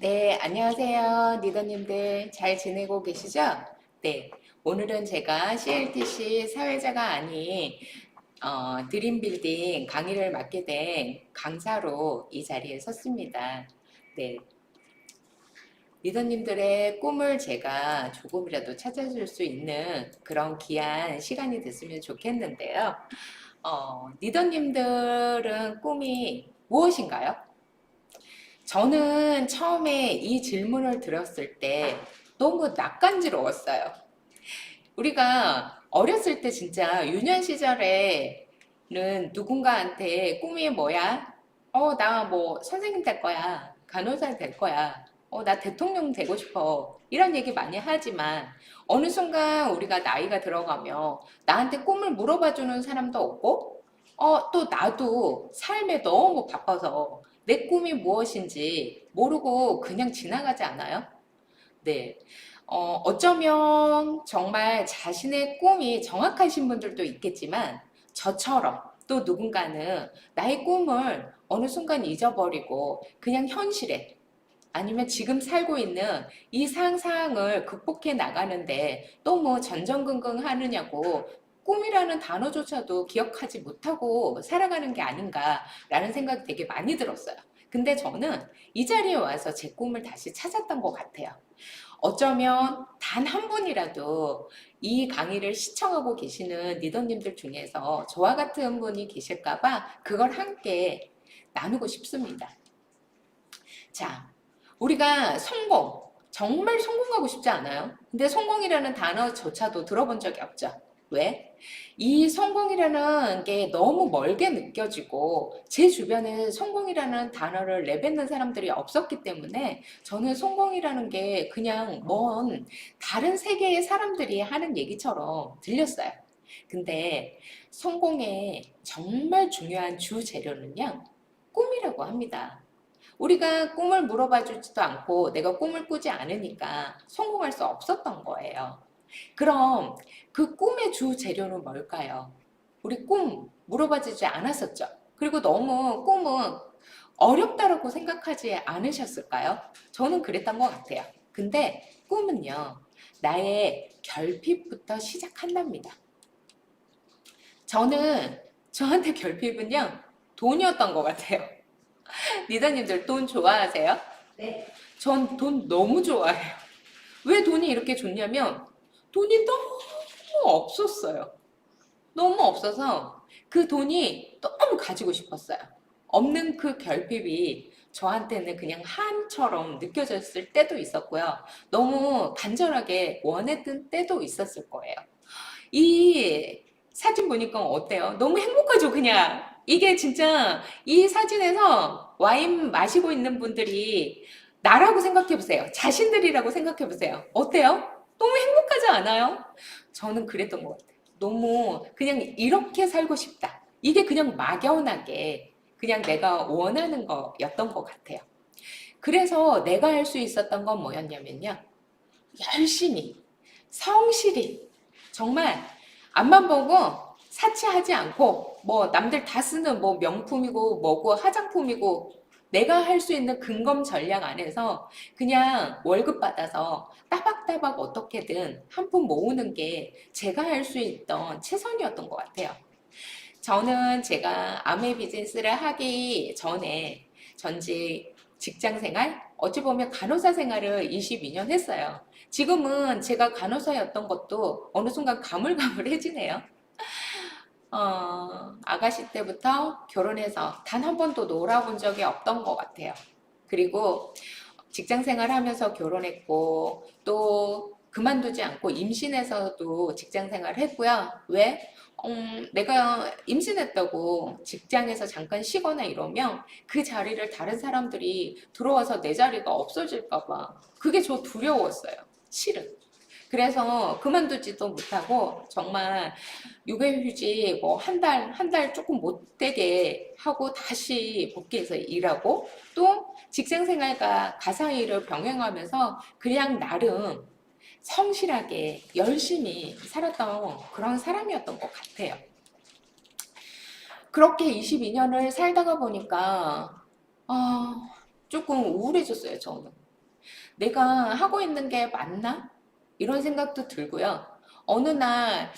네, 안녕하세요. 리더님들 잘 지내고 계시죠? 네, 오늘은 제가 CLTC 사회자가 아닌 드림빌딩 강의를 맡게 된 강사로 이 자리에 섰습니다. 네, 리더님들의 꿈을 제가 조금이라도 찾아줄 수 있는 그런 귀한 시간이 됐으면 좋겠는데요. 리더님들은 꿈이 무엇인가요? 저는 처음에 이 질문을 들었을 때 너무 낯간지러웠어요. 우리가 어렸을 때 진짜 유년 시절에는 누군가한테 꿈이 뭐야? 나 뭐 선생님 될 거야. 간호사 될 거야. 나 대통령 되고 싶어. 이런 얘기 많이 하지만 어느 순간 우리가 나이가 들어가며 나한테 꿈을 물어봐 주는 사람도 없고 또 나도 삶에 너무 바빠서 내 꿈이 무엇인지 모르고 그냥 지나가지 않아요? 네. 어쩌면 정말 자신의 꿈이 정확하신 분들도 있겠지만 저처럼 또 누군가는 나의 꿈을 어느 순간 잊어버리고 그냥 현실에 아니면 지금 살고 있는 이 상상을 극복해 나가는데 너무 전전긍긍 하느냐고 꿈이라는 단어조차도 기억하지 못하고 살아가는 게 아닌가라는 생각이 되게 많이 들었어요. 근데 저는 이 자리에 와서 제 꿈을 다시 찾았던 것 같아요. 어쩌면 단 한 분이라도 이 강의를 시청하고 계시는 리더님들 중에서 저와 같은 분이 계실까봐 그걸 함께 나누고 싶습니다. 자, 우리가 성공, 정말 성공하고 싶지 않아요? 근데 성공이라는 단어조차도 들어본 적이 없죠. 왜? 이 성공이라는 게 너무 멀게 느껴지고 제 주변에 성공이라는 단어를 내뱉는 사람들이 없었기 때문에 저는 성공이라는 게 그냥 먼 다른 세계의 사람들이 하는 얘기처럼 들렸어요. 근데 성공의 정말 중요한 주재료는요, 꿈이라고 합니다. 우리가 꿈을 물어봐 주지도 않고 내가 꿈을 꾸지 않으니까 성공할 수 없었던 거예요. 그럼 그 꿈의 주 재료는 뭘까요? 우리 꿈 물어봐 주지 않았었죠. 그리고 너무 꿈은 어렵다라고 생각하지 않으셨을까요? 저는 그랬던 것 같아요. 근데 꿈은요, 나의 결핍부터 시작한답니다. 저는 저한테 결핍은요, 돈이었던 것 같아요. 리더님들 돈 좋아하세요? 네. 전 돈 너무 좋아해요. 왜 돈이 이렇게 좋냐면 돈이 너무 없었어요. 너무 없어서 그 돈이 너무 가지고 싶었어요. 없는 그 결핍이 저한테는 그냥 한처럼 느껴졌을 때도 있었고요. 너무 간절하게 원했던 때도 있었을 거예요. 이 사진 보니까 어때요? 너무 행복하죠, 그냥. 이게 진짜 이 사진에서 와인 마시고 있는 분들이 나라고 생각해 보세요. 자신들이라고 생각해 보세요. 어때요? 너무 행복하지 않아요? 저는 그랬던 것 같아요. 너무 그냥 이렇게 살고 싶다. 이게 그냥 막연하게 그냥 내가 원하는 거였던 것 같아요. 그래서 내가 할 수 있었던 건 뭐였냐면요. 열심히, 성실히, 정말 앞만 보고 사치하지 않고 뭐 남들 다 쓰는 뭐 명품이고 뭐고 화장품이고 내가 할 수 있는 근검 전략 안에서 그냥 월급 받아서 따박따박 어떻게든 한 푼 모으는 게 제가 할 수 있던 최선이었던 것 같아요. 저는 제가 아메 비즈니스를 하기 전에 전직 직장 생활, 어찌 보면 간호사 생활을 22년 했어요. 지금은 제가 간호사였던 것도 어느 순간 가물가물해지네요. 아가씨 때부터 결혼해서 단 한 번도 놀아본 적이 없던 것 같아요. 그리고 직장 생활하면서 결혼했고 또 그만두지 않고 임신해서도 직장 생활을 했고요. 왜? 내가 임신했다고 직장에서 잠깐 쉬거나 이러면 그 자리를 다른 사람들이 들어와서 내 자리가 없어질까 봐 그게 저 두려웠어요. 실은. 그래서 그만두지도 못하고 정말 육아휴직 뭐 한 달 조금 못 되게 하고 다시 복귀해서 일하고 또 직장 생활과 가사 일을 병행하면서 그냥 나름 성실하게 열심히 살았던 그런 사람이었던 것 같아요. 그렇게 22년을 살다가 보니까 조금 우울해졌어요, 저는. 내가 하고 있는 게 맞나? 이런 생각도 들고요. 어느 날,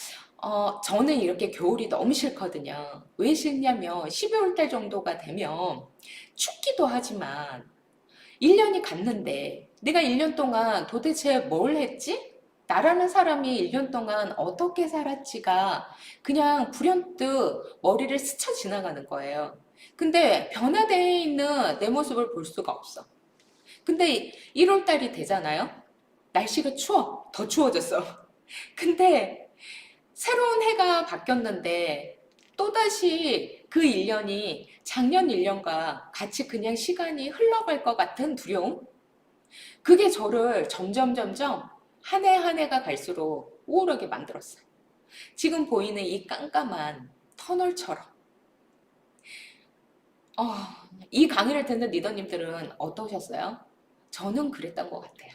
저는 이렇게 겨울이 너무 싫거든요. 왜 싫냐면 12월 달 정도가 되면 춥기도 하지만 1년이 갔는데 내가 1년 동안 도대체 뭘 했지? 나라는 사람이 1년 동안 어떻게 살았지가 그냥 불현듯 머리를 스쳐 지나가는 거예요. 근데 변화되어 있는 내 모습을 볼 수가 없어. 근데 1월 달이 되잖아요? 날씨가 추워. 더 추워졌어. 근데 새로운 해가 바뀌었는데 또다시 그 1년이 작년 1년과 같이 그냥 시간이 흘러갈 것 같은 두려움? 그게 저를 점점 한 해 한 해가 갈수록 우울하게 만들었어요. 지금 보이는 이 깜깜한 터널처럼. 어, 이 강의를 듣는 리더님들은 어떠셨어요? 저는 그랬던 것 같아요.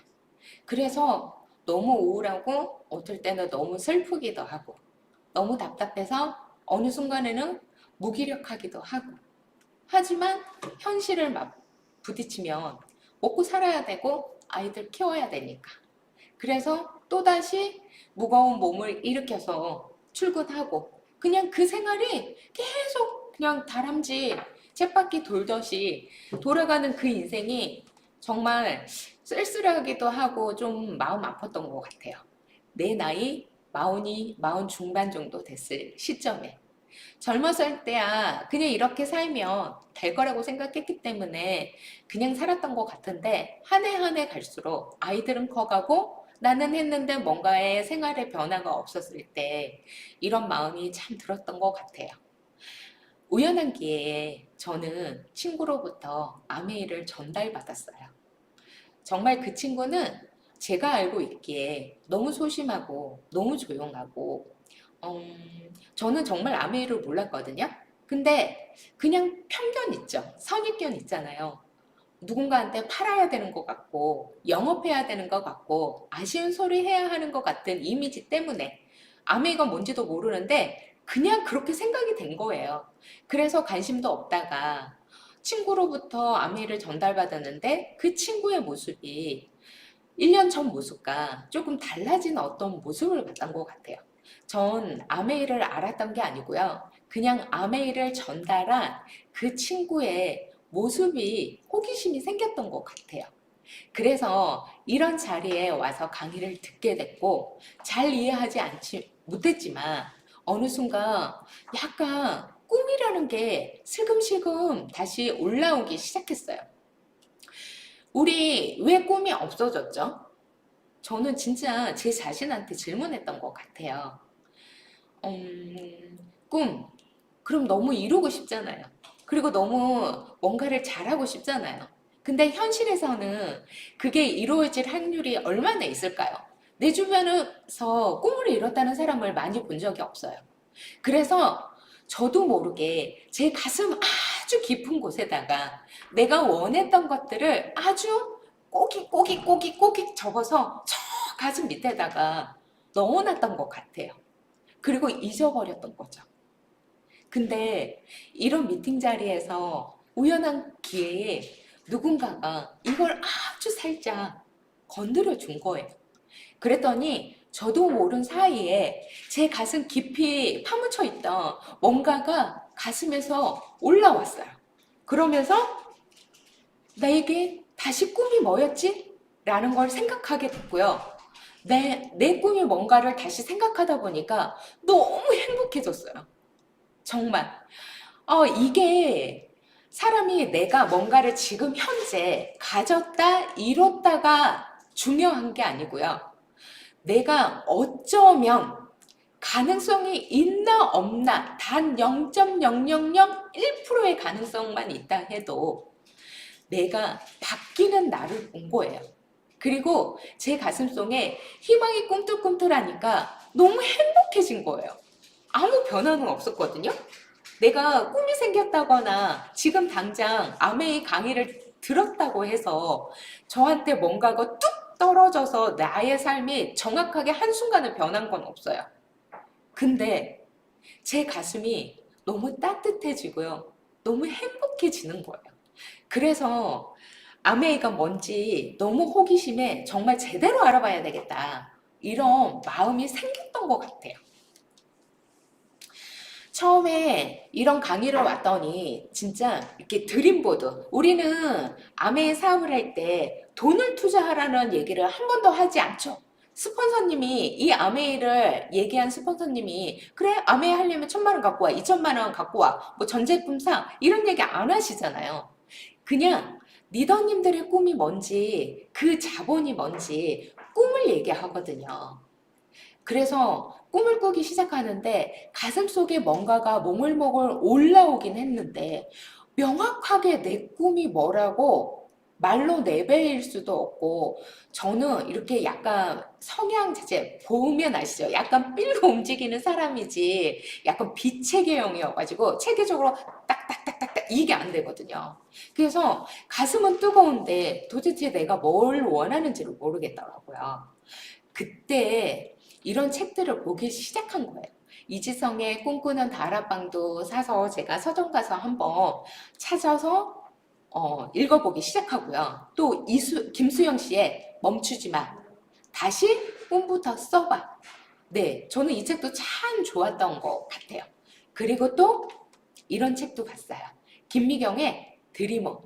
그래서 너무 우울하고 어떨 때는 너무 슬프기도 하고 너무 답답해서 어느 순간에는 무기력하기도 하고 하지만 현실을 막 부딪히면 먹고 살아야 되고 아이들 키워야 되니까 그래서 또다시 무거운 몸을 일으켜서 출근하고 그냥 그 생활이 계속 그냥 다람쥐 쳇바퀴 돌듯이 돌아가는 그 인생이 정말 쓸쓸하기도 하고 좀 마음 아팠던 것 같아요. 내 나이 마흔 중반 정도 됐을 시점에 젊었을 때야 그냥 이렇게 살면 될 거라고 생각했기 때문에 그냥 살았던 것 같은데 한 해 한 해 갈수록 아이들은 커가고 나는 했는데 뭔가의 생활의 변화가 없었을 때 이런 마음이 참 들었던 것 같아요. 우연한 기회에 저는 친구로부터 아메이를 전달받았어요. 정말 그 친구는 제가 알고 있기에 너무 소심하고 너무 조용하고 저는 정말 아메이를 몰랐거든요. 근데 그냥 편견 있죠. 선입견 있잖아요. 누군가한테 팔아야 되는 것 같고 영업해야 되는 것 같고 아쉬운 소리 해야 하는 것 같은 이미지 때문에 아메이가 뭔지도 모르는데 그냥 그렇게 생각이 된 거예요. 그래서 관심도 없다가 친구로부터 아메이를 전달받았는데 그 친구의 모습이 1년 전 모습과 조금 달라진 어떤 모습을 봤던 것 같아요. 전 아메이를 알았던 게 아니고요. 그냥 아메이를 전달한 그 친구의 모습이 호기심이 생겼던 것 같아요. 그래서 이런 자리에 와서 강의를 듣게 됐고 잘 이해하지 못했지만 어느 순간 약간 꿈이라는 게 슬금슬금 다시 올라오기 시작했어요. 우리 왜 꿈이 없어졌죠? 저는 진짜 제 자신한테 질문했던 것 같아요. 꿈. 그럼 너무 이루고 싶잖아요. 그리고 너무 뭔가를 잘하고 싶잖아요. 근데 현실에서는 그게 이루어질 확률이 얼마나 있을까요? 내 주변에서 꿈을 이뤘다는 사람을 많이 본 적이 없어요. 그래서 저도 모르게 제 가슴 아주 깊은 곳에다가 내가 원했던 것들을 아주 꼬깃 접어서 저 가슴 밑에다가 넣어놨던 것 같아요. 그리고 잊어버렸던 거죠. 근데 이런 미팅 자리에서 우연한 기회에 누군가가 이걸 아주 살짝 건드려 준 거예요. 그랬더니 저도 모른 사이에 제 가슴 깊이 파묻혀 있던 뭔가가 가슴에서 올라왔어요. 그러면서 나에게 다시 꿈이 뭐였지? 라는 걸 생각하게 됐고요. 내 꿈이 뭔가를 다시 생각하다 보니까 너무 행복해졌어요. 정말. 이게 사람이 내가 뭔가를 지금 현재 가졌다, 이뤘다가 중요한 게 아니고요. 내가 어쩌면 가능성이 있나 없나 단 0.0001%의 가능성만 있다 해도 내가 바뀌는 나를 본 거예요. 그리고 제 가슴속에 희망이 꿈틀꿈틀하니까 너무 행복해진 거예요. 아무 변화는 없었거든요. 내가 꿈이 생겼다거나 지금 당장 아메이 강의를 들었다고 해서 저한테 뭔가가 뚝 떨어져서 나의 삶이 정확하게 한순간에 변한 건 없어요. 근데 제 가슴이 너무 따뜻해지고요. 너무 행복해지는 거예요. 그래서 아메이가 뭔지 너무 호기심에 정말 제대로 알아봐야 되겠다. 이런 마음이 생겼던 것 같아요. 처음에 이런 강의를 왔더니 진짜 이렇게 드림보드. 우리는 아메이 사업을 할 때 돈을 투자하라는 얘기를 한 번도 하지 않죠. 스폰서님이 이 아메이를 얘기한 스폰서님이 그래 아메이 하려면 1,000만 원 갖고 와 2,000만 원 갖고 와 뭐 전 제품 사 이런 얘기 안 하시잖아요. 그냥 리더님들의 꿈이 뭔지 그 자본이 뭔지 꿈을 얘기하거든요. 그래서 꿈을 꾸기 시작하는데 가슴속에 뭔가가 몽글몽글 올라오긴 했는데 명확하게 내 꿈이 뭐라고 말로 내뱉을 수도 없고 저는 이렇게 약간 성향 자체 보면 아시죠? 약간 삘고 움직이는 사람이지 약간 비체계형이어가지고 체계적으로 딱딱딱딱딱 이게 안 되거든요. 그래서 가슴은 뜨거운데 도대체 내가 뭘 원하는지를 모르겠더라고요. 그때 이런 책들을 보기 시작한 거예요. 이지성의 꿈꾸는 다락방도 사서 제가 서점 가서 한번 찾아서 읽어보기 시작하고요. 또 김수영 씨의 멈추지 마. 다시 꿈부터 써봐. 네, 저는 이 책도 참 좋았던 것 같아요. 그리고 또 이런 책도 봤어요. 김미경의 드리머.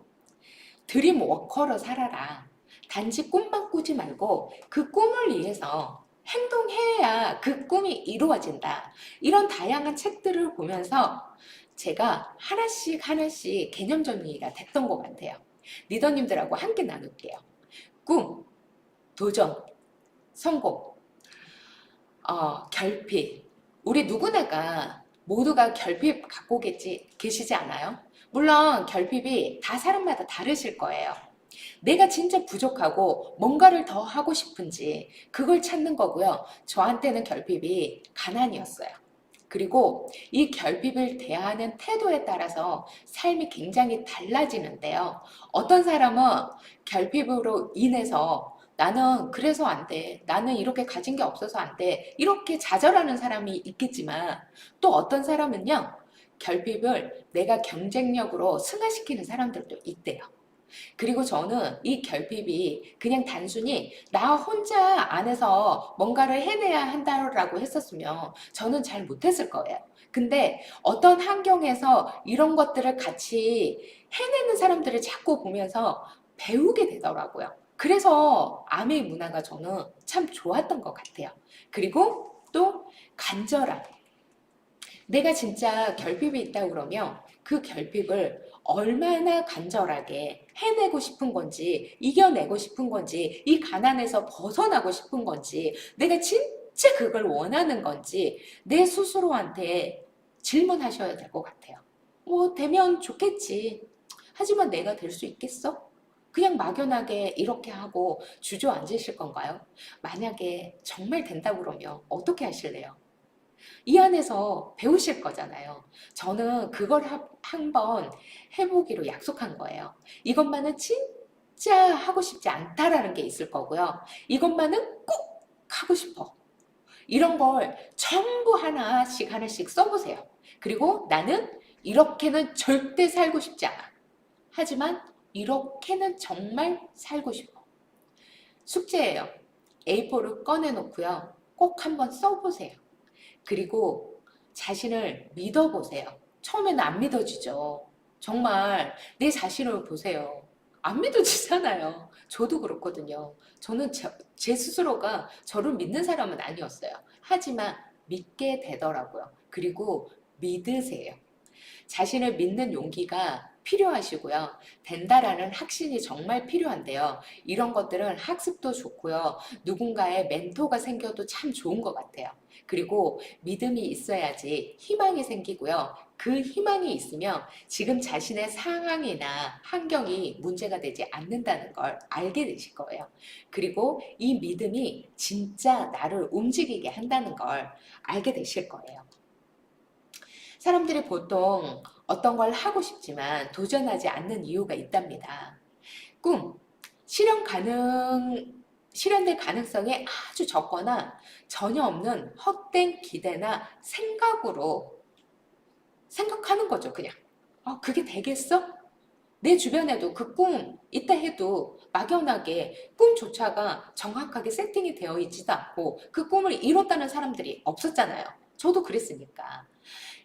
드림워커로 살아라. 단지 꿈만 꾸지 말고 그 꿈을 위해서 행동해야 그 꿈이 이루어진다. 이런 다양한 책들을 보면서 제가 하나씩 하나씩 개념 정리가 됐던 것 같아요. 리더님들하고 함께 나눌게요. 꿈, 도전, 성공, 결핍. 우리 누구나가 모두가 결핍 갖고 계시지 않아요? 물론 결핍이 다 사람마다 다르실 거예요. 내가 진짜 부족하고 뭔가를 더 하고 싶은지 그걸 찾는 거고요. 저한테는 결핍이 가난이었어요. 그리고 이 결핍을 대하는 태도에 따라서 삶이 굉장히 달라지는데요. 어떤 사람은 결핍으로 인해서 나는 그래서 안 돼. 나는 이렇게 가진 게 없어서 안 돼. 이렇게 좌절하는 사람이 있겠지만 또 어떤 사람은요. 결핍을 내가 경쟁력으로 승화시키는 사람들도 있대요. 그리고 저는 이 결핍이 그냥 단순히 나 혼자 안에서 뭔가를 해내야 한다라고 했었으면 저는 잘 못했을 거예요. 근데 어떤 환경에서 이런 것들을 같이 해내는 사람들을 자꾸 보면서 배우게 되더라고요. 그래서 아메이 문화가 저는 참 좋았던 것 같아요. 그리고 또 간절함. 내가 진짜 결핍이 있다 그러면 그 결핍을 얼마나 간절하게 해내고 싶은 건지, 이겨내고 싶은 건지, 이 가난에서 벗어나고 싶은 건지, 내가 진짜 그걸 원하는 건지 내 스스로한테 질문하셔야 될 것 같아요. 뭐 되면 좋겠지. 하지만 내가 될 수 있겠어? 그냥 막연하게 이렇게 하고 주저앉으실 건가요? 만약에 정말 된다 그러면 어떻게 하실래요? 이 안에서 배우실 거잖아요. 저는 그걸 한번 해보기로 약속한 거예요. 이것만은 진짜 하고 싶지 않다라는 게 있을 거고요. 이것만은 꼭 하고 싶어. 이런 걸 전부 하나씩 하나씩 써보세요. 그리고 나는 이렇게는 절대 살고 싶지 않아. 하지만 이렇게는 정말 살고 싶어. 숙제예요. A4를 꺼내놓고요. 꼭 한번 써보세요. 그리고 자신을 믿어보세요. 처음에는 안 믿어지죠. 정말 내 자신을 보세요. 안 믿어지잖아요. 저도 그렇거든요. 저는 제 스스로가 저를 믿는 사람은 아니었어요. 하지만 믿게 되더라고요. 그리고 믿으세요. 자신을 믿는 용기가 필요하시고요. 된다라는 확신이 정말 필요한데요. 이런 것들은 학습도 좋고요. 누군가의 멘토가 생겨도 참 좋은 것 같아요. 그리고 믿음이 있어야지 희망이 생기고요. 그 희망이 있으면 지금 자신의 상황이나 환경이 문제가 되지 않는다는 걸 알게 되실 거예요. 그리고 이 믿음이 진짜 나를 움직이게 한다는 걸 알게 되실 거예요. 사람들이 보통 어떤 걸 하고 싶지만 도전하지 않는 이유가 있답니다. 꿈, 실현될 가능성이 아주 적거나 전혀 없는 헛된 기대나 생각으로 생각하는 거죠, 그냥. 그게 되겠어? 내 주변에도 그 꿈 있다 해도 막연하게 꿈조차가 정확하게 세팅이 되어 있지도 않고 그 꿈을 이뤘다는 사람들이 없었잖아요. 저도 그랬으니까.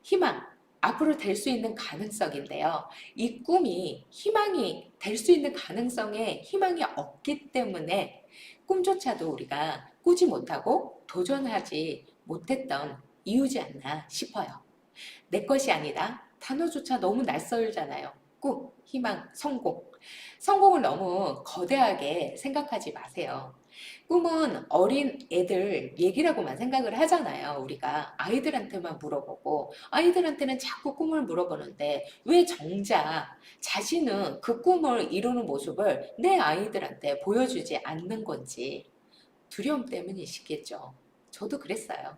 희망, 앞으로 될 수 있는 가능성인데요. 이 꿈이 희망이 될 수 있는 가능성에 희망이 없기 때문에 꿈조차도 우리가 꾸지 못하고 도전하지 못했던 이유지 않나 싶어요. 내 것이 아니다. 단어조차 너무 낯설잖아요. 꿈, 희망, 성공. 성공을 너무 거대하게 생각하지 마세요. 꿈은 어린 애들 얘기라고만 생각을 하잖아요. 우리가 아이들한테만 물어보고 아이들한테는 자꾸 꿈을 물어보는데 왜 정작 자신은 그 꿈을 이루는 모습을 내 아이들한테 보여주지 않는 건지 두려움 때문이시겠죠. 저도 그랬어요.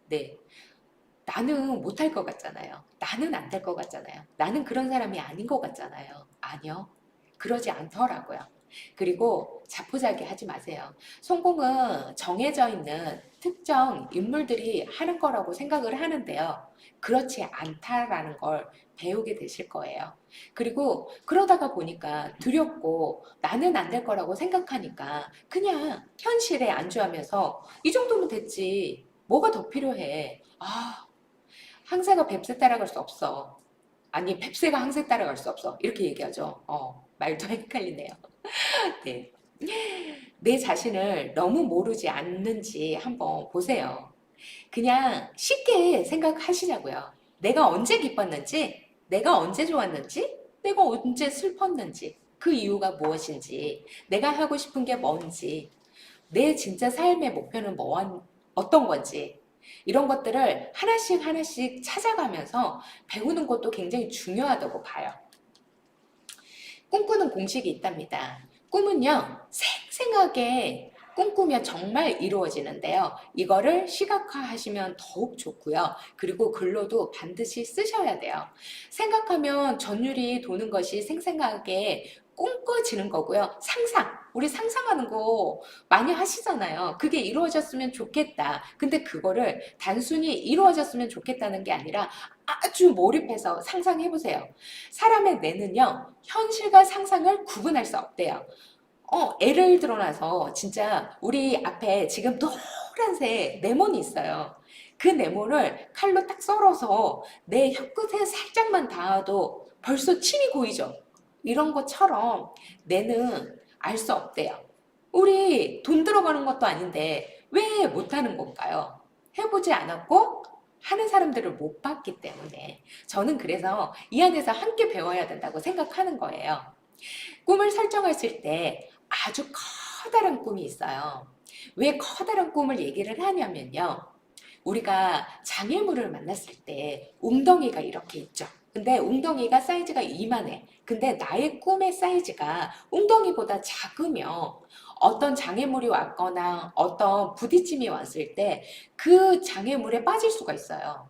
네. 나는 못할 것 같잖아요. 나는 안 될 것 같잖아요. 나는 그런 사람이 아닌 것 같잖아요. 아니요. 그러지 않더라고요. 그리고 자포자기 하지 마세요. 성공은 정해져 있는 특정 인물들이 하는 거라고 생각을 하는데요. 그렇지 않다라는 걸 배우게 되실 거예요. 그리고 그러다가 보니까 두렵고 나는 안 될 거라고 생각하니까 그냥 현실에 안주하면서 이 정도면 됐지. 뭐가 더 필요해? 아, 항세가 뱁새 따라갈 수 없어. 아니, 뱁새가 항세 따라갈 수 없어. 이렇게 얘기하죠. 말도 헷갈리네요. 네. 내 자신을 너무 모르지 않는지 한번 보세요. 그냥 쉽게 생각하시자고요. 내가 언제 기뻤는지, 내가 언제 좋았는지, 내가 언제 슬펐는지, 그 이유가 무엇인지, 내가 하고 싶은 게 뭔지, 내 진짜 삶의 목표는 어떤 건지, 이런 것들을 하나씩 하나씩 찾아가면서 배우는 것도 굉장히 중요하다고 봐요. 꿈꾸는 공식이 있답니다. 꿈은요, 생생하게 꿈꾸면 정말 이루어지는데요. 이거를 시각화하시면 더욱 좋고요. 그리고 글로도 반드시 쓰셔야 돼요. 생각하면 전율이 도는 것이 생생하게 꿈꿔지는 거고요. 우리 상상하는 거 많이 하시잖아요. 그게 이루어졌으면 좋겠다. 근데 그거를 단순히 이루어졌으면 좋겠다는 게 아니라 아주 몰입해서 상상해보세요. 사람의 뇌는요, 현실과 상상을 구분할 수 없대요. 예를 들어놔서 진짜 우리 앞에 지금 노란색 네모니 있어요. 그 네모를 칼로 딱 썰어서 내 혀끝에 살짝만 닿아도 벌써 침이 고이죠. 이런 것처럼 뇌는 알 수 없대요. 우리 돈 들어가는 것도 아닌데 왜 못하는 건가요? 해보지 않았고 하는 사람들을 못 봤기 때문에 저는 그래서 이 안에서 함께 배워야 된다고 생각하는 거예요. 꿈을 설정했을 때 아주 커다란 꿈이 있어요. 왜 커다란 꿈을 얘기를 하냐면요. 우리가 장애물을 만났을 때 웅덩이가 이렇게 있죠. 근데 웅덩이가 사이즈가 이만해. 근데 나의 꿈의 사이즈가 웅덩이보다 작으면 어떤 장애물이 왔거나 어떤 부딪힘이 왔을 때 그 장애물에 빠질 수가 있어요.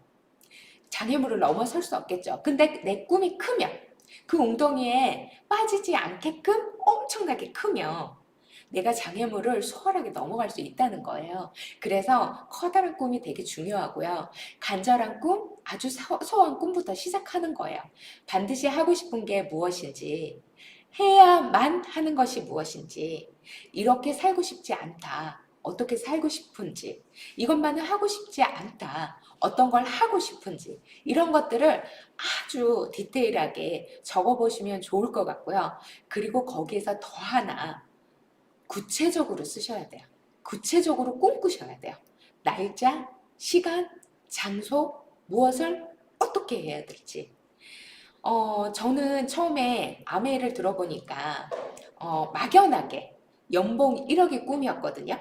장애물을 넘어설 수 없겠죠. 근데 내 꿈이 크면 그 웅덩이에 빠지지 않게끔 엄청나게 크면 내가 장애물을 수월하게 넘어갈 수 있다는 거예요. 그래서 커다란 꿈이 되게 중요하고요. 간절한 꿈, 아주 소소한 꿈부터 시작하는 거예요. 반드시 하고 싶은 게 무엇인지, 해야만 하는 것이 무엇인지, 이렇게 살고 싶지 않다. 어떻게 살고 싶은지, 이것만은 하고 싶지 않다. 어떤 걸 하고 싶은지, 이런 것들을 아주 디테일하게 적어보시면 좋을 것 같고요. 그리고 거기에서 더 하나, 구체적으로 쓰셔야 돼요. 구체적으로 꿈꾸셔야 돼요. 날짜, 시간, 장소, 무엇을 어떻게 해야 될지. 저는 처음에 아메이를 들어보니까 막연하게 연봉 1억이 꿈이었거든요.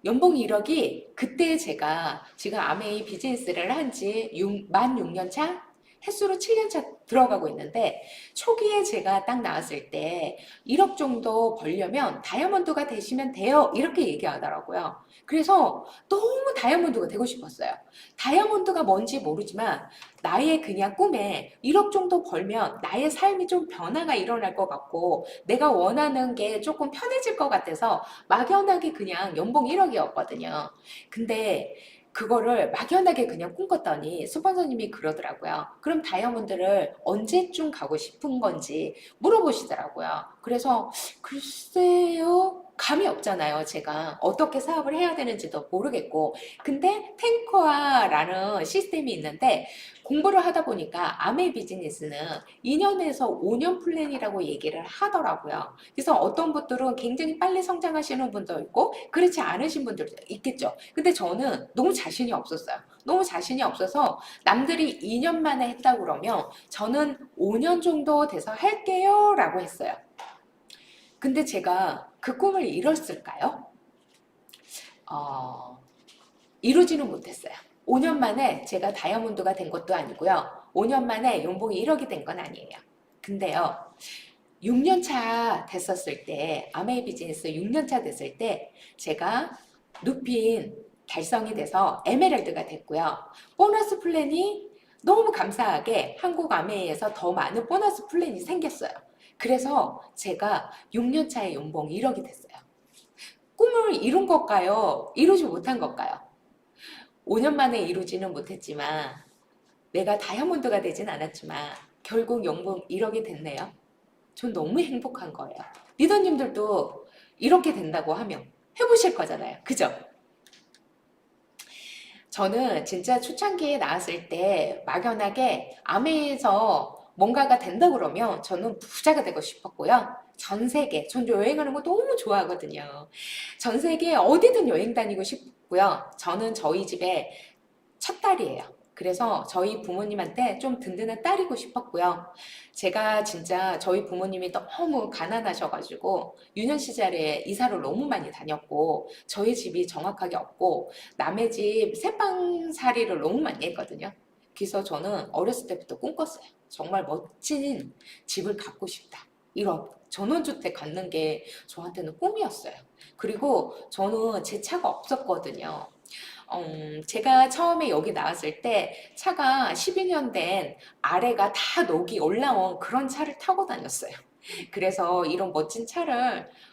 연봉 1억이 그때 제가 지금 아메이 비즈니스를 한지 만 6년 차? 횟수로 7년 차 들어가고 있는데 초기에 제가 딱 나왔을 때 1억 정도 벌려면 다이아몬드가 되시면 돼요. 이렇게 얘기하더라고요. 그래서 너무 다이아몬드가 되고 싶었어요. 다이아몬드가 뭔지 모르지만 나의 그냥 꿈에 1억 정도 벌면 나의 삶이 좀 변화가 일어날 것 같고 내가 원하는 게 조금 편해질 것 같아서 막연하게 그냥 연봉 1억이었거든요. 근데 그거를 막연하게 그냥 꿈꿨더니 스폰서님이 그러더라고요. 그럼 다이아몬드를 언제쯤 가고 싶은 건지 물어보시더라고요. 그래서 글쎄요. 감이 없잖아요. 제가 어떻게 사업을 해야 되는지도 모르겠고. 근데 탱커화라는 시스템이 있는데 공부를 하다 보니까 아메 비즈니스는 2년에서 5년 플랜이라고 얘기를 하더라고요. 그래서 어떤 분들은 굉장히 빨리 성장하시는 분도 있고 그렇지 않으신 분들도 있겠죠. 근데 저는 너무 자신이 없었어요. 너무 자신이 없어서 남들이 2년 만에 했다고 그러면 저는 5년 정도 돼서 할게요 라고 했어요. 근데 제가 그 꿈을 이뤘을까요? 어, 이루지는 못했어요. 5년 만에 제가 다이아몬드가 된 것도 아니고요. 5년 만에 연봉이 1억이 된 건 아니에요. 근데요, 6년 차 됐었을 때, 아메이 비즈니스 6년 차 됐을 때, 제가 루핀 달성이 돼서 에메랄드가 됐고요. 보너스 플랜이 너무 감사하게 한국 아메이에서 더 많은 보너스 플랜이 생겼어요. 그래서 제가 6년 차에 연봉 1억이 됐어요. 꿈을 이룬 걸까요? 이루지 못한 걸까요? 5년 만에 이루지는 못했지만 내가 다이아몬드가 되진 않았지만 결국 연봉 1억이 됐네요. 전 너무 행복한 거예요. 리더님들도 이렇게 된다고 하면 해보실 거잖아요. 그죠? 저는 진짜 초창기에 나왔을 때 막연하게 아메에서 뭔가가 된다 그러면 저는 부자가 되고 싶었고요. 전 세계, 전 여행하는 거 너무 좋아하거든요. 전 세계 어디든 여행 다니고 싶고요. 저는 저희 집에 첫 딸이에요. 그래서 저희 부모님한테 좀 든든한 딸이고 싶었고요. 제가 진짜 저희 부모님이 너무 가난하셔가지고 유년 시절에 이사를 너무 많이 다녔고 저희 집이 정확하게 없고 남의 집 새빵살이를 너무 많이 했거든요. 그래서 저는 어렸을 때부터 꿈꿨어요. 정말 멋진 집을 갖고 싶다. 이런 전원주택 갖는 게 저한테는 꿈이었어요. 그리고 저는 제 차가 없었거든요. 제가 처음에 여기 나왔을 때 차가 12년 된 아래가 다 녹이 올라온 그런 차를 타고 다녔어요. 그래서 이런 멋진 차를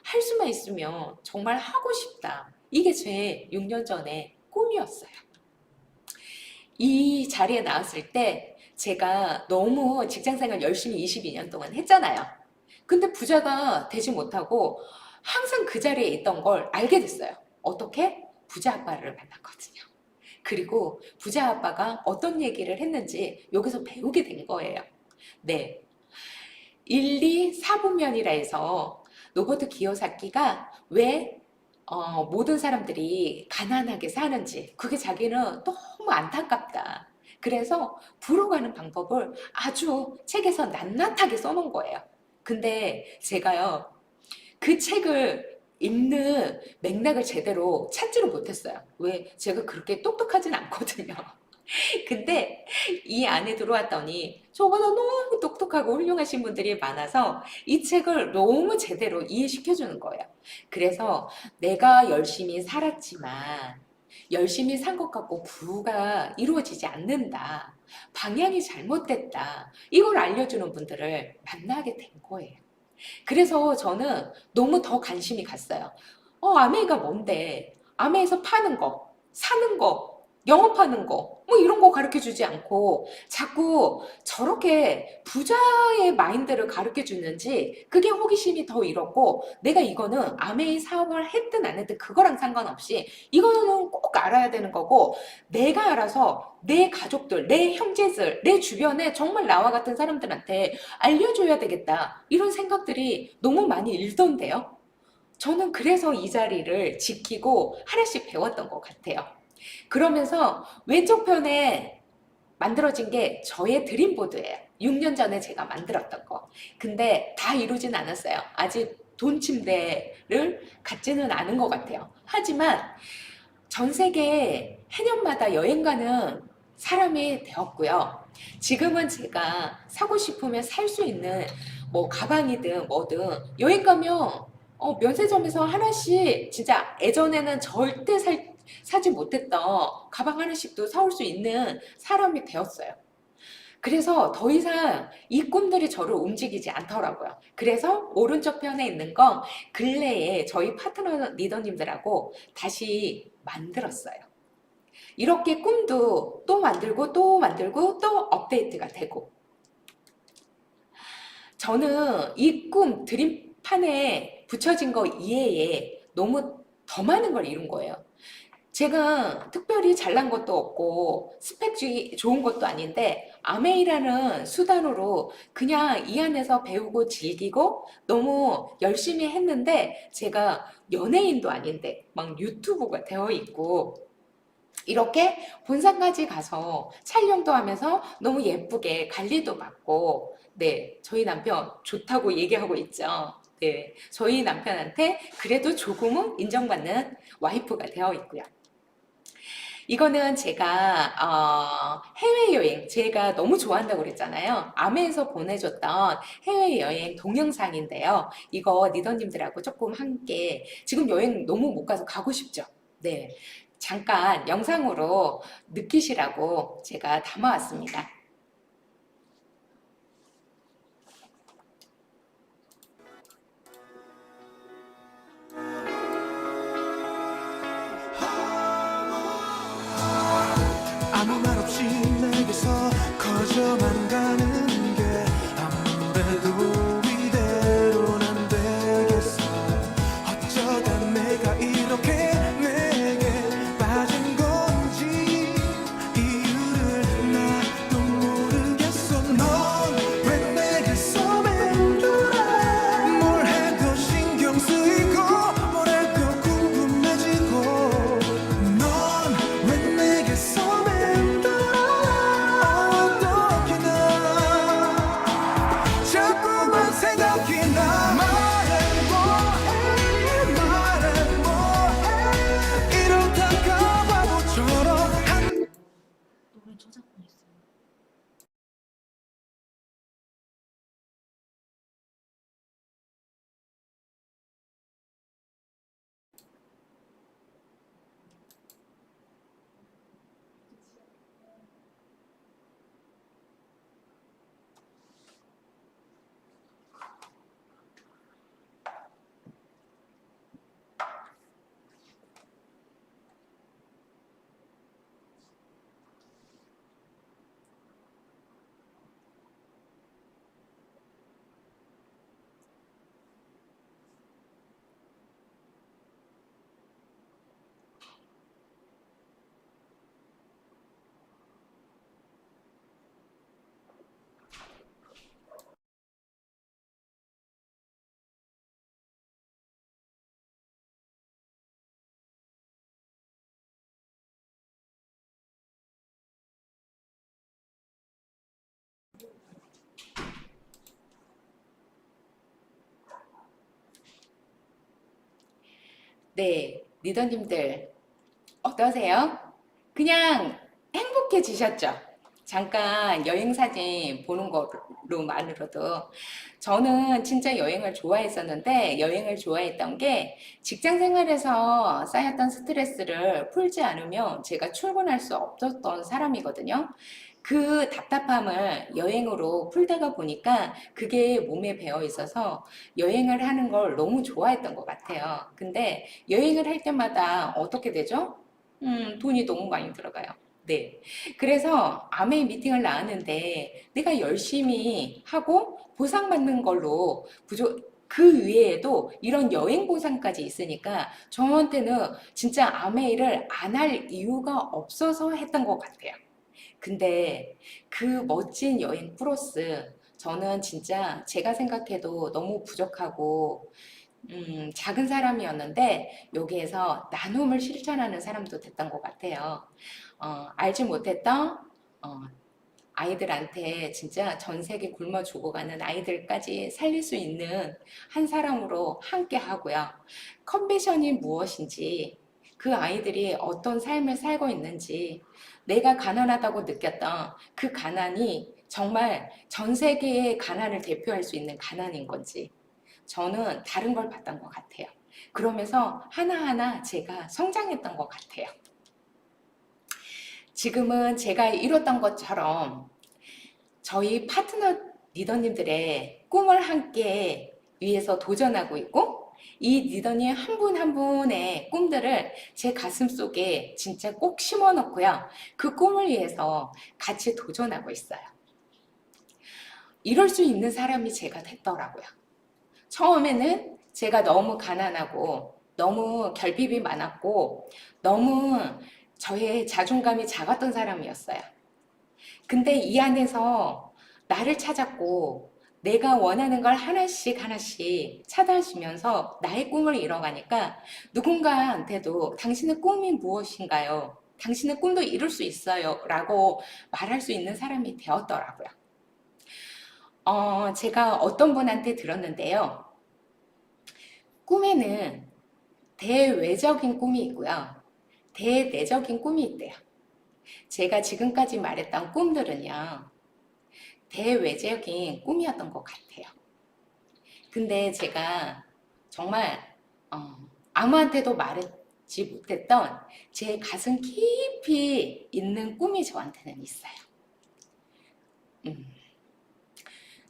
할 수만 있으면 정말 하고 싶다. 이게 제 6년 전에 꿈이었어요. 이 자리에 나왔을 때 제가 너무 직장생활 열심히 22년 동안 했잖아요. 근데 부자가 되지 못하고 항상 그 자리에 있던 걸 알게 됐어요. 어떻게? 부자 아빠를 만났거든요. 그리고 부자 아빠가 어떤 얘기를 했는지 여기서 배우게 된 거예요. 네. 1, 2, 4분면이라 해서 노보트 기요사키가 왜 모든 사람들이 가난하게 사는지 그게 자기는 너무 안타깝다. 그래서 불어가는 방법을 아주 책에서 낱낱하게 써놓은 거예요. 근데 제가요, 그 책을 읽는 맥락을 제대로 찾지를 못했어요. 왜? 제가 그렇게 똑똑하진 않거든요. 근데 이 안에 들어왔더니 저보다 너무 똑똑하고 훌륭하신 분들이 많아서 이 책을 너무 제대로 이해시켜주는 거예요. 그래서 내가 열심히 살았지만 열심히 산 것 같고 부가 이루어지지 않는다. 방향이 잘못됐다. 이걸 알려주는 분들을 만나게 된 거예요. 그래서 저는 너무 더 관심이 갔어요. 아메이가 뭔데? 아메이에서 파는 거, 사는 거, 영업하는 거, 뭐 이런 거 가르쳐 주지 않고 자꾸 저렇게 부자의 마인드를 가르쳐 주는지 그게 호기심이 더 일었고 내가 이거는 아메이 사업을 했든 안 했든 그거랑 상관없이 이거는 꼭 알아야 되는 거고 내가 알아서 내 가족들, 내 형제들, 내 주변에 정말 나와 같은 사람들한테 알려줘야 되겠다. 이런 생각들이 너무 많이 일던데요. 저는 그래서 이 자리를 지키고 하나씩 배웠던 것 같아요. 그러면서 왼쪽 편에 만들어진 게 저의 드림보드예요. 6년 전에 제가 만들었던 거. 근데 다 이루진 않았어요. 아직 돈 침대를 갖지는 않은 것 같아요. 하지만 전 세계 해년마다 여행 가는 사람이 되었고요. 지금은 제가 사고 싶으면 살 수 있는 뭐 가방이든 뭐든 여행 가면 면세점에서 하나씩 진짜 예전에는 절대 사지 못했던 가방 하나씩도 사올 수 있는 사람이 되었어요. 그래서 더 이상 이 꿈들이 저를 움직이지 않더라고요. 그래서 오른쪽 편에 있는 건 근래에 저희 파트너 리더님들하고 다시 만들었어요. 이렇게 꿈도 또 만들고 또 만들고 또 업데이트가 되고, 저는 이 꿈 드림판에 붙여진 거 이외에 너무 더 많은 걸 이룬 거예요. 제가 특별히 잘난 것도 없고 스펙 좋은 것도 아닌데 아메이라는 수단으로 그냥 이 안에서 배우고 즐기고 너무 열심히 했는데, 제가 연예인도 아닌데 막 유튜브가 되어 있고 이렇게 본산까지 가서 촬영도 하면서 너무 예쁘게 관리도 받고, 네, 저희 남편 좋다고 얘기하고 있죠. 네, 저희 남편한테 그래도 조금은 인정받는 와이프가 되어 있고요. 이거는 제가 해외여행, 제가 너무 좋아한다고 그랬잖아요. 아메에서 보내줬던 해외여행 동영상인데요. 이거 리더님들하고 조금 함께, 지금 여행 너무 못 가서 가고 싶죠? 네, 잠깐 영상으로 느끼시라고 제가 담아왔습니다. 아무 말 없이 내게서 커져만 가는 게 아무래도 이대로는 안 되겠어. 어쩌다 내가 이렇게 내게 빠진 건지 이유를 나도 모르겠어. 넌 왜 내게서 맴돌아. 뭘 해도 신경 쓰이고 뭘 해도 궁금해지고. 넌 왜 내게서 자꾸만 생각이 나. 말해 뭐해 말해 뭐해 이러다가 바보처럼 노래 저작권 있어요. 네, 리더님들 어떠세요? 그냥 행복해지셨죠? 잠깐 여행 사진 보는 거로만으로도. 저는 진짜 여행을 좋아했었는데, 여행을 좋아했던 게 직장 생활에서 쌓였던 스트레스를 풀지 않으면 제가 출근할 수 없었던 사람이거든요. 그 답답함을 여행으로 풀다가 보니까 그게 몸에 배어 있어서 여행을 하는 걸 너무 좋아했던 것 같아요. 근데 여행을 할 때마다 어떻게 되죠? 돈이 너무 많이 들어가요. 네. 그래서 아메이 미팅을 나왔는데 내가 열심히 하고 보상받는 걸로 그 외에도 이런 여행 보상까지 있으니까 저한테는 진짜 아메이를 안 할 이유가 없어서 했던 것 같아요. 근데 그 멋진 여행 플러스 저는 진짜 제가 생각해도 너무 부족하고 작은 사람이었는데 여기에서 나눔을 실천하는 사람도 됐던 것 같아요. 알지 못했던 어, 아이들한테 진짜 전 세계 굶어 죽어가는 아이들까지 살릴 수 있는 한 사람으로 함께 하고요. 컨비션이 무엇인지, 그 아이들이 어떤 삶을 살고 있는지, 내가 가난하다고 느꼈던 그 가난이 정말 전 세계의 가난을 대표할 수 있는 가난인 건지, 저는 다른 걸 봤던 것 같아요. 그러면서 하나하나 제가 성장했던 것 같아요. 지금은 제가 이뤘던 것처럼 저희 파트너 리더님들의 꿈을 함께 위해서 도전하고 있고, 이 리더님 한 분 한 분의 꿈들을 제 가슴 속에 진짜 꼭 심어 놓고요. 그 꿈을 위해서 같이 도전하고 있어요. 이럴 수 있는 사람이 제가 됐더라고요. 처음에는 제가 너무 가난하고 너무 결핍이 많았고 너무 저의 자존감이 작았던 사람이었어요. 근데 이 안에서 나를 찾았고 내가 원하는 걸 하나씩 하나씩 찾아지면서 나의 꿈을 이뤄가니까 누군가한테도 당신의 꿈이 무엇인가요? 당신의 꿈도 이룰 수 있어요. 라고 말할 수 있는 사람이 되었더라고요. 제가 어떤 분한테 들었는데요. 꿈에는 대외적인 꿈이 있고요. 대내적인 꿈이 있대요. 제가 지금까지 말했던 꿈들은요. 대외적인 꿈이었던 것 같아요. 근데 제가 정말 아무한테도 말하지 못했던 제 가슴 깊이 있는 꿈이 저한테는 있어요.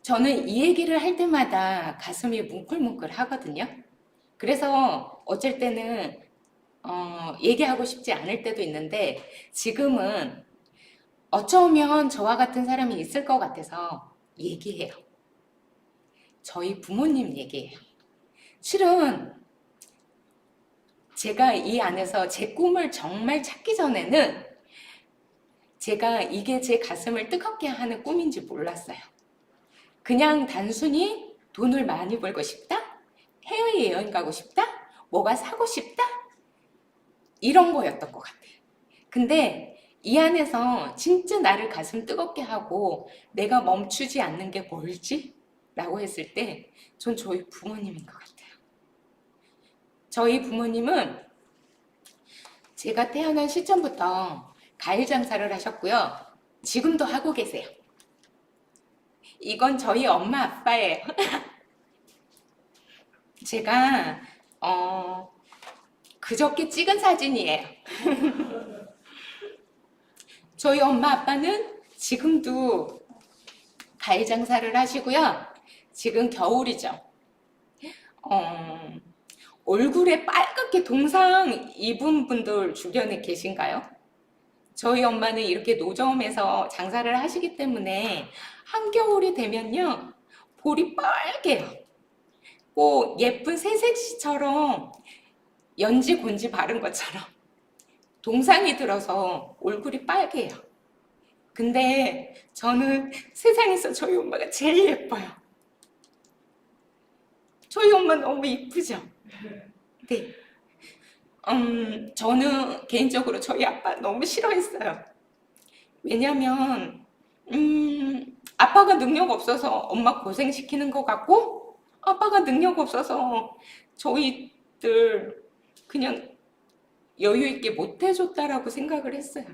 저는 이 얘기를 할 때마다 가슴이 뭉클뭉클 하거든요. 그래서 어쩔 때는 얘기하고 싶지 않을 때도 있는데 지금은 어쩌면 저와 같은 사람이 있을 것 같아서 얘기해요. 저희 부모님 얘기해요. 실은 제가 이 안에서 제 꿈을 정말 찾기 전에는 제가 이게 제 가슴을 뜨겁게 하는 꿈인지 몰랐어요. 그냥 단순히 돈을 많이 벌고 싶다? 해외여행 가고 싶다? 뭐가 사고 싶다? 이런 거였던 것 같아요. 근데 이 안에서 진짜 나를 가슴 뜨겁게 하고 내가 멈추지 않는 게 뭘지? 라고 했을 때 전 저희 부모님인 것 같아요. 저희 부모님은 제가 태어난 시점부터 과일 장사를 하셨고요. 지금도 하고 계세요. 이건 저희 엄마 아빠예요. 제가 그저께 찍은 사진이에요. 저희 엄마 아빠는 지금도 과일 장사를 하시고요. 지금 겨울이죠. 얼굴에 빨갛게 동상 입은 분들 주변에 계신가요? 저희 엄마는 이렇게 노점에서 장사를 하시기 때문에 한겨울이 되면요. 볼이 빨개요. 꼭 예쁜 새색시처럼 연지 곤지 바른 것처럼 동상이 들어서 얼굴이 빨개요. 근데 저는 세상에서 저희 엄마가 제일 예뻐요. 저희 엄마 너무 이쁘죠? 네. 저는 개인적으로 저희 아빠 너무 싫어했어요. 왜냐면, 아빠가 능력 없어서 엄마 고생시키는 것 같고, 아빠가 능력 없어서 저희들 그냥 여유 있게 못 해줬다라고 생각을 했어요.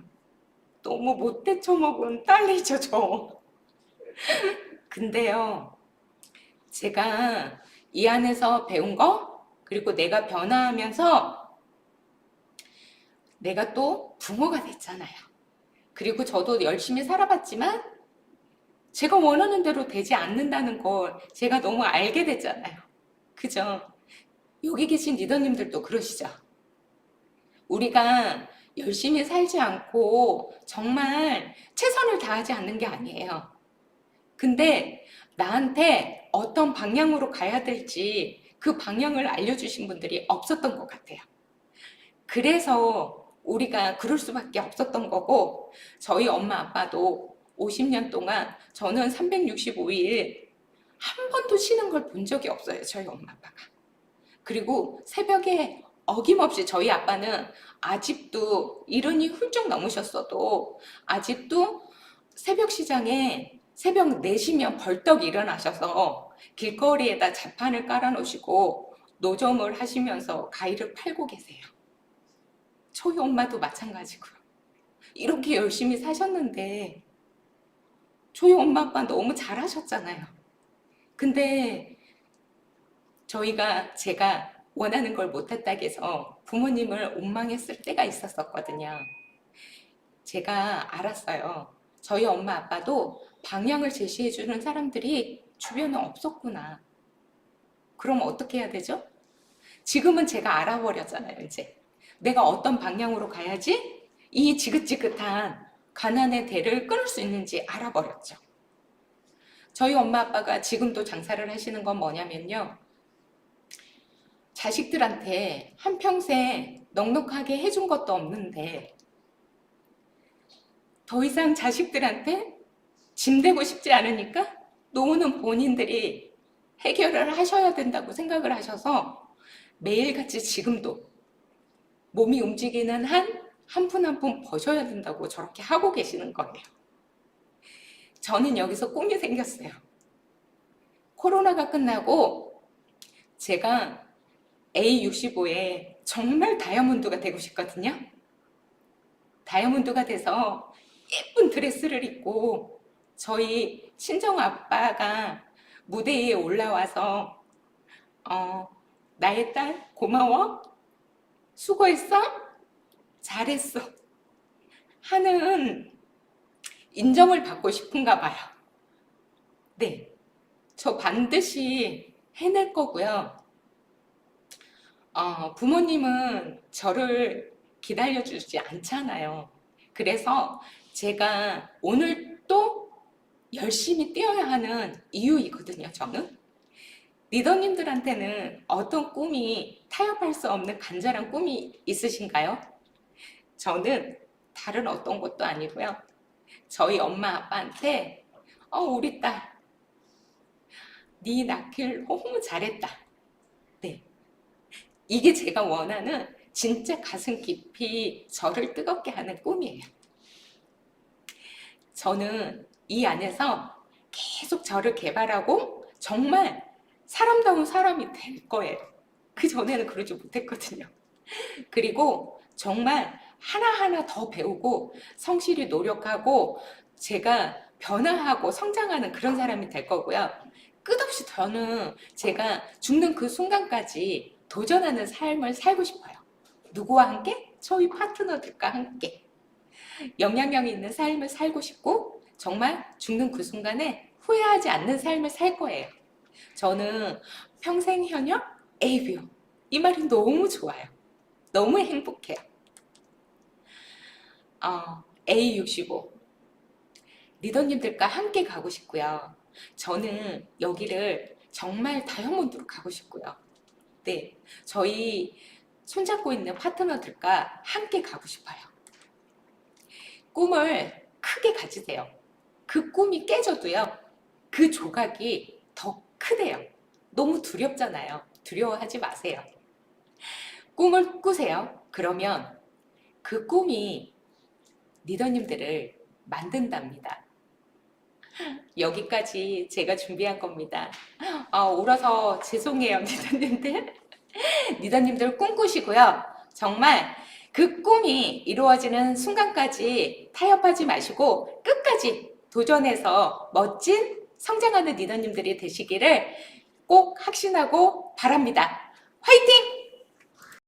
너무 못돼 처먹은 딸이죠, 저. 근데요, 제가 이 안에서 배운 거, 그리고 내가 변화하면서 내가 또 부모가 됐잖아요. 그리고 저도 열심히 살아봤지만 제가 원하는 대로 되지 않는다는 걸 제가 너무 알게 됐잖아요. 그죠? 여기 계신 리더님들도 그러시죠? 우리가 열심히 살지 않고 정말 최선을 다하지 않는 게 아니에요. 근데 나한테 어떤 방향으로 가야 될지 그 방향을 알려주신 분들이 없었던 것 같아요. 그래서 우리가 그럴 수밖에 없었던 거고, 저희 엄마 아빠도 50년 동안 저는 365일 한 번도 쉬는 걸 본 적이 없어요. 저희 엄마 아빠가. 그리고 새벽에 어김없이 저희 아빠는 아직도 이른이 훌쩍 넘으셨어도 아직도 새벽 시장에 새벽 4시면 벌떡 일어나셔서 길거리에다 자판을 깔아 놓으시고 노점을 하시면서 과일을 팔고 계세요. 저희 엄마도 마찬가지고요. 이렇게 열심히 사셨는데 저희 엄마 아빠 너무 잘하셨잖아요. 근데 제가 원하는 걸 못했다고 해서 부모님을 원망했을 때가 있었거든요. 제가 알았어요. 저희 엄마 아빠도 방향을 제시해주는 사람들이 주변에 없었구나. 그럼 어떻게 해야 되죠? 지금은 제가 알아버렸잖아요, 이제. 내가 어떤 방향으로 가야지 이 지긋지긋한 가난의 대를 끊을 수 있는지 알아버렸죠. 저희 엄마 아빠가 지금도 장사를 하시는 건 뭐냐면요. 자식들한테 한평생 넉넉하게 해준 것도 없는데 더 이상 자식들한테 짐되고 싶지 않으니까 노후는 본인들이 해결을 하셔야 된다고 생각을 하셔서 매일같이 지금도 몸이 움직이는 한 푼 한 푼 버셔야 된다고 저렇게 하고 계시는 거예요. 저는 여기서 꿈이 생겼어요. 코로나가 끝나고 제가 A65에 정말 다이아몬드가 되고 싶거든요. 다이아몬드가 돼서 예쁜 드레스를 입고 저희 친정 아빠가 무대 위에 올라와서 나의 딸 고마워, 수고했어, 잘했어 하는 인정을 받고 싶은가 봐요. 네, 저 반드시 해낼 거고요. 부모님은 저를 기다려주지 않잖아요. 그래서 제가 오늘 또 열심히 뛰어야 하는 이유이거든요, 저는. 리더님들한테는 어떤 꿈이 타협할 수 없는 간절한 꿈이 있으신가요? 저는 다른 어떤 것도 아니고요. 저희 엄마 아빠한테 우리 딸, 네 낳길 너무 잘했다. 네, 이게 제가 원하는 진짜 가슴 깊이 저를 뜨겁게 하는 꿈이에요. 저는 이 안에서 계속 저를 개발하고 정말 사람다운 사람이 될 거예요. 그 전에는 그러지 못했거든요. 그리고 정말 하나하나 더 배우고 성실히 노력하고 제가 변화하고 성장하는 그런 사람이 될 거고요. 끝없이 저는 제가 죽는 그 순간까지 도전하는 삶을 살고 싶어요. 누구와 함께? 저희 파트너들과 함께. 영향력이 있는 삶을 살고 싶고 정말 죽는 그 순간에 후회하지 않는 삶을 살 거예요. 저는 평생 현역 ABO 이 말이 너무 좋아요. 너무 행복해요. A65 리더님들과 함께 가고 싶고요. 저는 여기를 정말 다이아몬드로 가고 싶고요. 네, 저희 손잡고 있는 파트너들과 함께 가고 싶어요. 꿈을 크게 가지세요. 그 꿈이 깨져도요, 그 조각이 더 크대요. 너무 두렵잖아요. 두려워하지 마세요. 꿈을 꾸세요. 그러면 그 꿈이 리더님들을 만든답니다. 여기까지 제가 준비한 겁니다. 울어서 죄송해요, 리더님들. 리더님들 꿈꾸시고요. 정말 그 꿈이 이루어지는 순간까지 타협하지 마시고 끝까지 도전해서 멋진 성장하는 리더님들이 되시기를 꼭 확신하고 바랍니다. 화이팅!